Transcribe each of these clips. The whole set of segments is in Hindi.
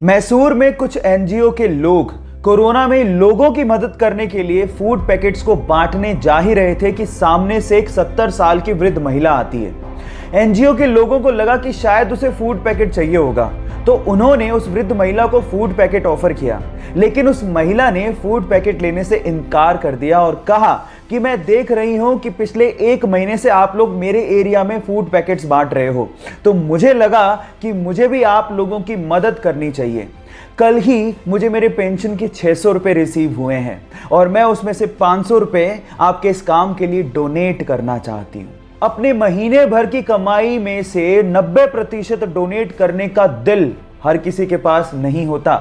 मैसूर में कुछ एनजीओ के लोग कोरोना में लोगों की मदद करने के लिए फूड पैकेट्स को बांटने जा ही रहे थे कि सामने से एक 70 साल की वृद्ध महिला आती है। एनजीओ के लोगों को लगा कि शायद उसे फूड पैकेट चाहिए होगा, तो उन्होंने उस वृद्ध महिला को फूड पैकेट ऑफर किया, लेकिन उस महिला ने फूड पैकेट लेने से इनकार कर दिया और कहा कि मैं देख रही हूं कि पिछले 1 महीने से आप लोग मेरे एरिया में फूड पैकेट्स बांट रहे हो, तो मुझे लगा कि मुझे भी आप लोगों की मदद करनी चाहिए। कल ही मुझे मेरे पेंशन के 600 रुपए रिसीव हुए हैं और मैं उसमें से 500 रुपए आपके इस काम के लिए डोनेट करना चाहती हूँ। अपने महीने भर की कमाई में से 90% डोनेट करने का दिल हर किसी के पास नहीं होता।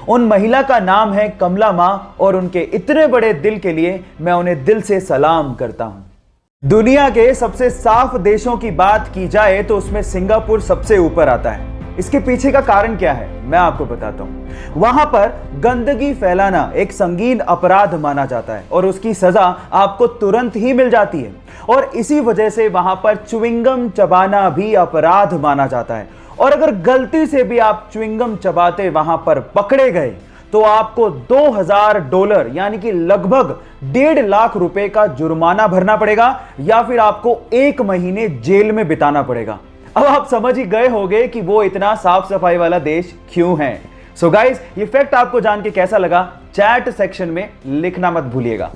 उन महिला का नाम है कमला मां और उनके इतने बड़े दिल के लिए मैं उन्हें दिल से सलाम करता हूं। दुनिया के सबसे साफ देशों की बात की जाए तो उसमें सिंगापुर सबसे ऊपर आता है। इसके पीछे का कारण क्या है मैं आपको बताता हूं। वहां पर गंदगी फैलाना एक संगीन अपराध माना जाता है और उसकी सजा आपको तुरंत ही मिल जाती है, और इसी वजह से वहां पर च्युइंगम चबाना भी अपराध माना जाता है। और अगर गलती से भी आप च्युइंगम चबाते वहां पर पकड़े गए तो आपको $2000 यानी कि लगभग 1.5 लाख रुपए का जुर्माना भरना पड़ेगा या फिर आपको 1 महीने जेल में बिताना पड़ेगा। अब आप समझ ही गए होंगे कि वो इतना साफ सफाई वाला देश क्यों है। सो गाइस, ये फैक्ट आपको जान के कैसा लगा चैट सेक्शन में लिखना मत भूलिएगा।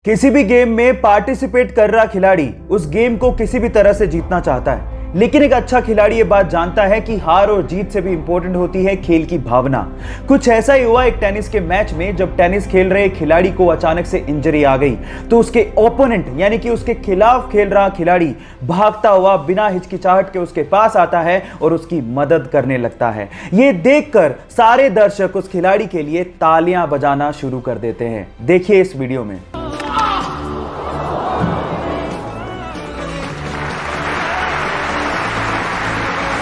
किसी भी गेम में पार्टिसिपेट कर रहा खिलाड़ी उस गेम को किसी भी तरह से जीतना चाहता है, लेकिन एक अच्छा खिलाड़ी ये बात जानता है कि हार और जीत से भी इंपॉर्टेंट होती है खेल की भावना। कुछ ऐसा ही हुआ एक टेनिस के मैच में, जब टेनिस खेल रहे खिलाड़ी को अचानक से इंजरी आ गई तो उसके ओपोनेंट यानी कि उसके खिलाफ खेल रहा खिलाड़ी भागता हुआ बिना हिचकिचाहट के उसके पास आता है और उसकी मदद करने लगता है। ये देखकर सारे दर्शक उस खिलाड़ी के लिए तालियां बजाना शुरू कर देते हैं। देखिए इस वीडियो में।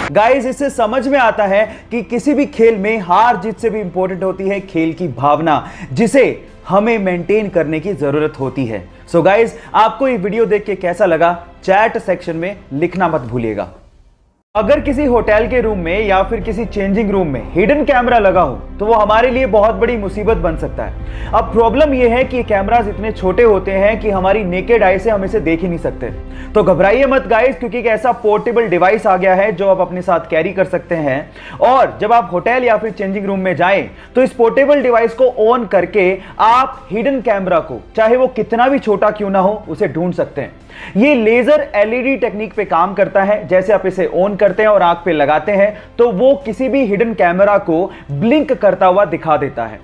गाइस, इससे समझ में आता है कि किसी भी खेल में हार जीत से भी इंपॉर्टेंट होती है खेल की भावना, जिसे हमें मेंटेन करने की जरूरत होती है। सो गाइस, आपको ये वीडियो देख के कैसा लगा चैट सेक्शन में लिखना मत भूलिएगा। अगर किसी होटल के रूम में या फिर किसी चेंजिंग रूम में हिडन कैमरा लगा हो तो वो हमारे लिए बहुत बड़ी मुसीबत बन सकता है। अब प्रॉब्लम यह है कि कैमरास इतने छोटे होते हैं कि हमारी नेकेड आई से हम इसे देख ही नहीं सकते। तो घबराइए मत गाइस, क्योंकि एक ऐसा पोर्टेबल डिवाइस आ गया है जो आप अपने साथ कैरी कर सकते हैं, और जब आप होटल या फिर चेंजिंग रूम में जाएं तो इस पोर्टेबल डिवाइस को ऑन करके आप हिडन कैमरा को, चाहे वो कितना भी छोटा क्यों ना हो, उसे ढूंढ सकते हैं। ये लेजर एलईडी टेक्निक पे काम करता है। जैसे आप इसे ऑन करते हैं और आंख पे लगाते हैं तो वो किसी भी हिडन कैमरा को ब्लिंक करता हुआ दिखा देता है।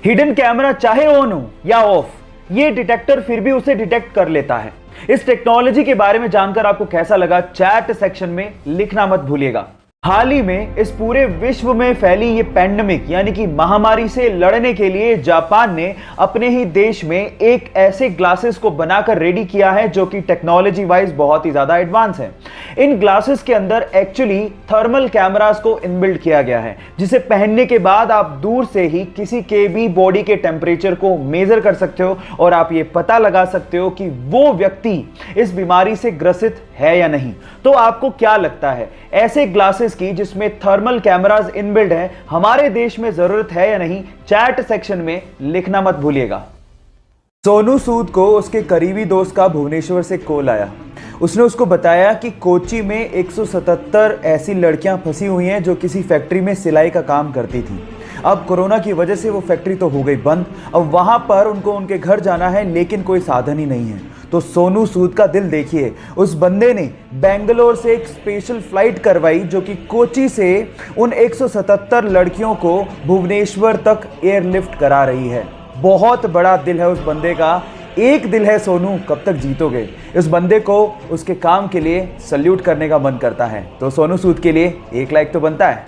हिडन कैमरा चाहे ऑन हो या ऑफ, ये डिटेक्टर फिर भी उसे डिटेक्ट कर लेता है। इस टेक्नोलॉजी के बारे में जानकर आपको कैसा लगा चैट सेक्शन में लिखना मत भूलिएगा। हाल ही में इस पूरे विश्व में फैली ये पैंडेमिक यानी कि महामारी से लड़ने के लिए जापान ने अपने ही देश में एक ऐसे ग्लासेस को बनाकर रेडी किया है जो कि टेक्नोलॉजी वाइज बहुत ही ज्यादा एडवांस है। इन ग्लासेस के अंदर एक्चुअली थर्मल कैमरास को इनबिल्ट किया गया है, जिसे पहनने के बाद आप दूर से ही किसी के भी बॉडी के टेम्परेचर को मेजर कर सकते हो और आप ये पता लगा सकते हो कि वो व्यक्ति इस बीमारी से ग्रसित है या नहीं। तो आपको क्या लगता है, ऐसे ग्लासेस की जिसमें थर्मल कैमरास इनबिल्ट है हमारे देश में जरूरत है या नहीं? चैट सेक्शन में लिखना मत भूलिएगा। सोनू सूद को उसके करीबी दोस्त का भुवनेश्वर से कॉल आया। उसने उसको बताया कि कोच्चि में 177 ऐसी लड़कियां फंसी हुई हैं जो किसी फैक्ट्री में सिलाई का काम करती थी। अब कोरोना की वजह से वो फैक्ट्री तो हो गई बंद, अब वहां पर उनको उनके घर जाना है लेकिन कोई साधन ही नहीं है। तो सोनू सूद का दिल देखिए, उस बंदे ने बेंगलोर से एक स्पेशल फ्लाइट करवाई जो कि कोच्चि से उन 177 लड़कियों को भुवनेश्वर तक एयरलिफ्ट करा रही है। बहुत बड़ा दिल है उस बंदे का। एक दिल है सोनू, कब तक जीतोगे? इस बंदे को उसके काम के लिए सल्यूट करने का मन करता है। तो सोनू सूद के लिए 1 लाइक तो बनता है।